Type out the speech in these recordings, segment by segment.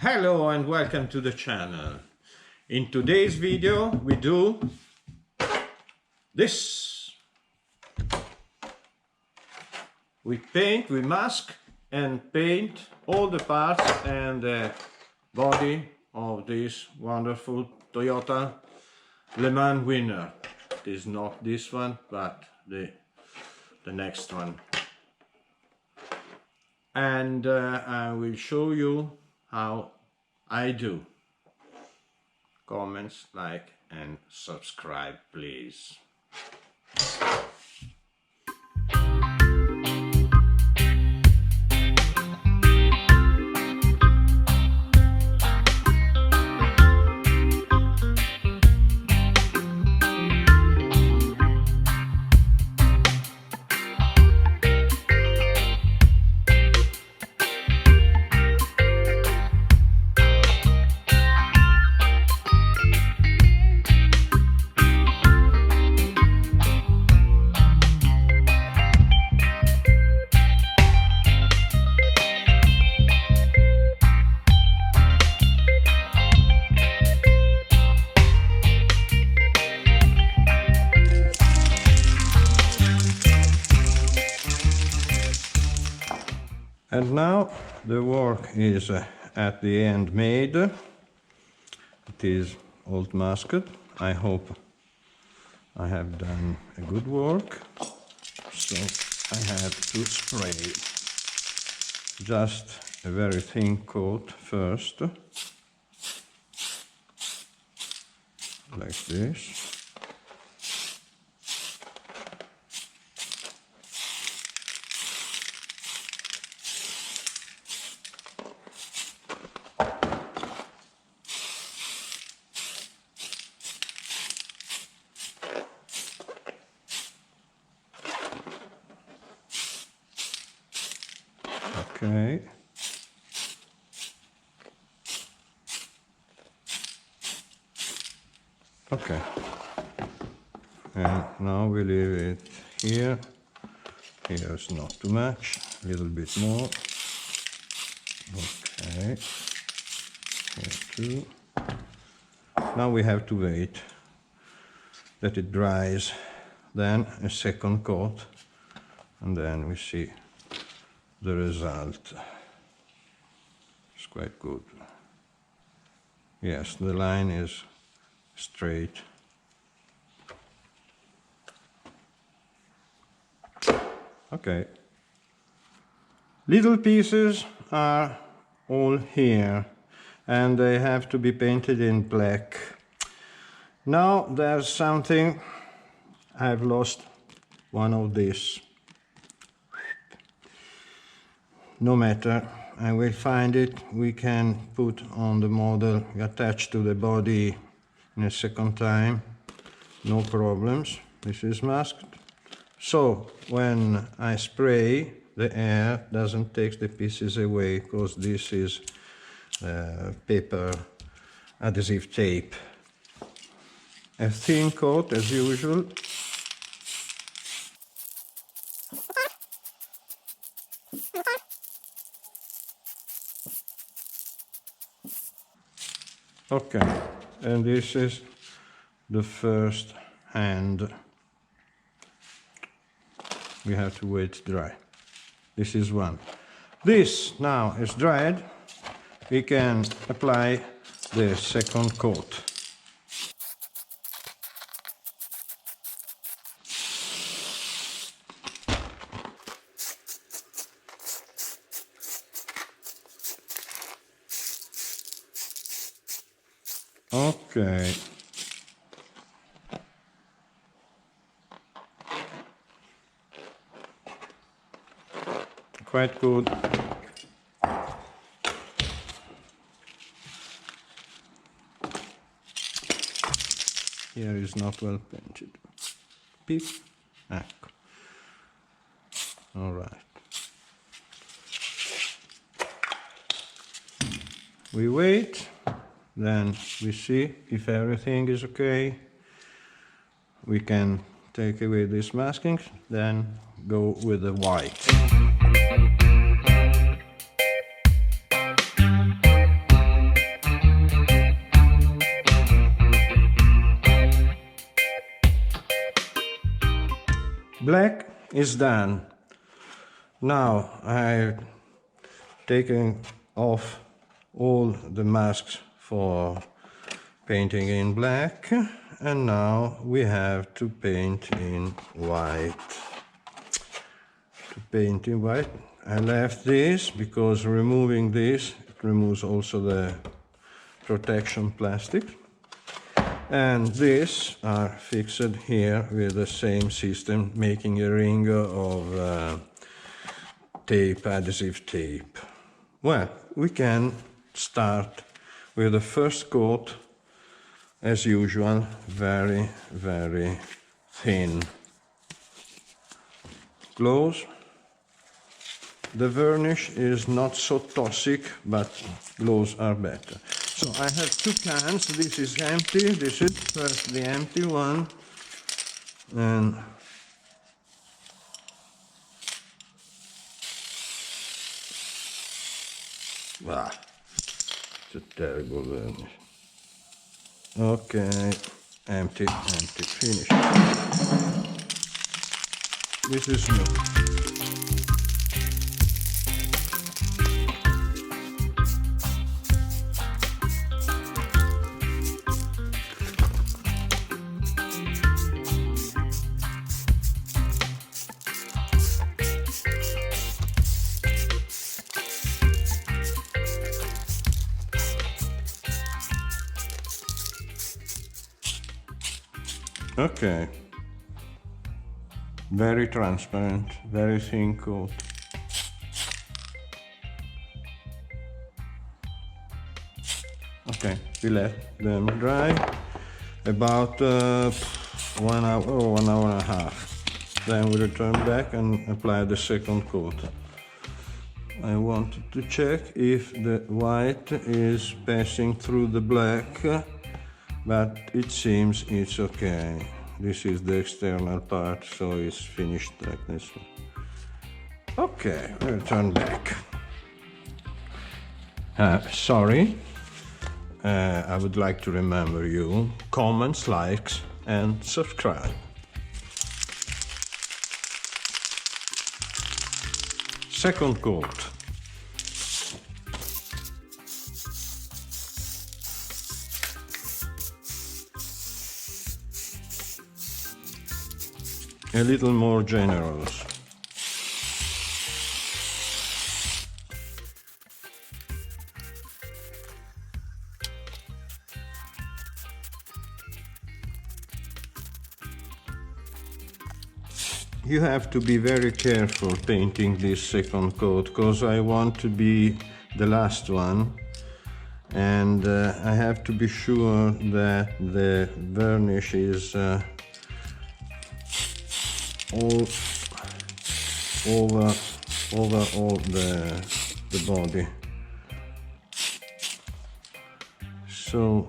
Hello and welcome to the channel. In today's video we do this. We mask and paint all the parts and the body of this wonderful Toyota Le Mans winner. It is not this one, but the next one. And I will show you how I do. Comments, like and subscribe, please. And now the work is at the end made. It is old masked. I hope I have done a good work. So I have to spray just a very thin coat first, like this. Okay. Okay. And now we leave it here. Here is not too much. A little bit more. Okay. Here too. Now we have to wait that it dries. Then a second coat. And then we see the result. It's quite good. Yes, the line is straight. Okay. Little pieces are all here and they have to be painted in black. Now there's something. I've lost one of these. No matter, I will find it. We can put on the model, attached to the body in a second time. No problems. This is masked. So when I spray, the air doesn't take the pieces away because this is paper adhesive tape. A thin coat as usual. Okay, and this is the first hand. We have to wait to dry. This is one. This now is dried. We can apply the second coat. Okay. Quite good. Here is not well painted. Pick. Ecco. All right. We wait. Then we see if everything is okay. We can take away these maskings, then go with the white. Black is done. Now I've taken off all the masks for painting in black, and now we have to paint in white. To paint in white, I left this because removing this, it removes also the protection plastic. And these are fixed here with the same system, making a ring of tape, adhesive tape. Well, we can start with the first coat, as usual, very, very thin. Close. The varnish is not so toxic, but gloves are better. So I have two cans. This is empty. This is first the empty one, and wow, it's a terrible varnish. Okay, empty, empty, finish. This is new. Okay, very transparent, very thin coat. Okay, we let them dry about 1 hour or 1 hour and a half. Then we return back and apply the second coat. I wanted to check if the white is passing through the black, but it seems it's okay. This is the external part, so it's finished like this. Okay, we'll turn back. Sorry, I would like to remember you, comments, likes, and subscribe. Second coat. A little more generous. You have to be very careful painting this second coat, because I want to be the last one, and I have to be sure that the varnish is all over all the body. So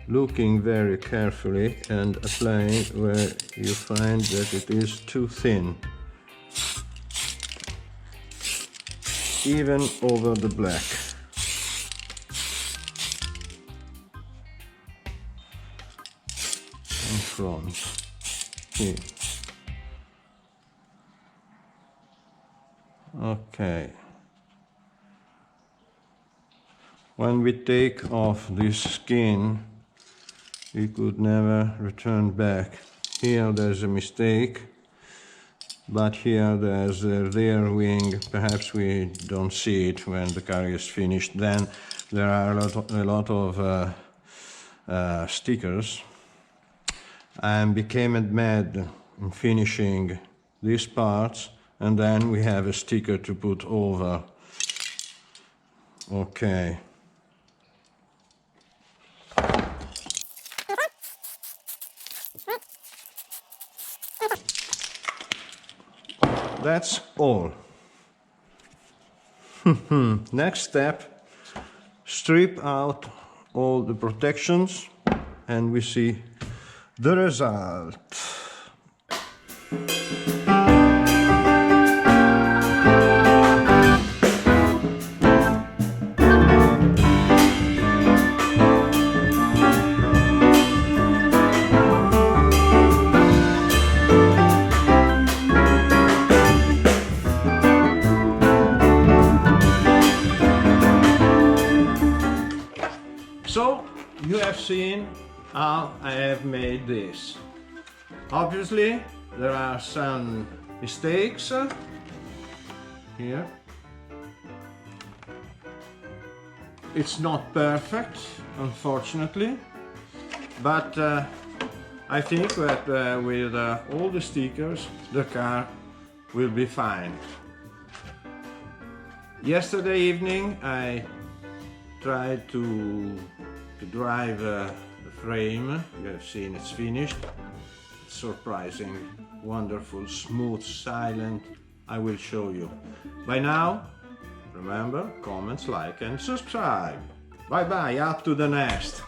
looking very carefully and applying where you find that it is too thin, even over the black. And front. Here. Okay. When we take off this skin, we could never return back. Here there's a mistake, but here there's a rear wing. Perhaps we don't see it when the car is finished. Then there are a lot of stickers. I became mad in finishing these parts, and then we have a sticker to put over. Okay. That's all. Next step, strip out all the protections, and we see the result. have seen how I have made this. Obviously, there are some mistakes here. It's not perfect, unfortunately, but I think that with all the stickers, the car will be fine. Yesterday evening, I tried to drive the frame. You have seen it's finished. It's surprising, wonderful, smooth, silent. I will show you. By now, remember, comments, like and subscribe. Bye bye, up to the next.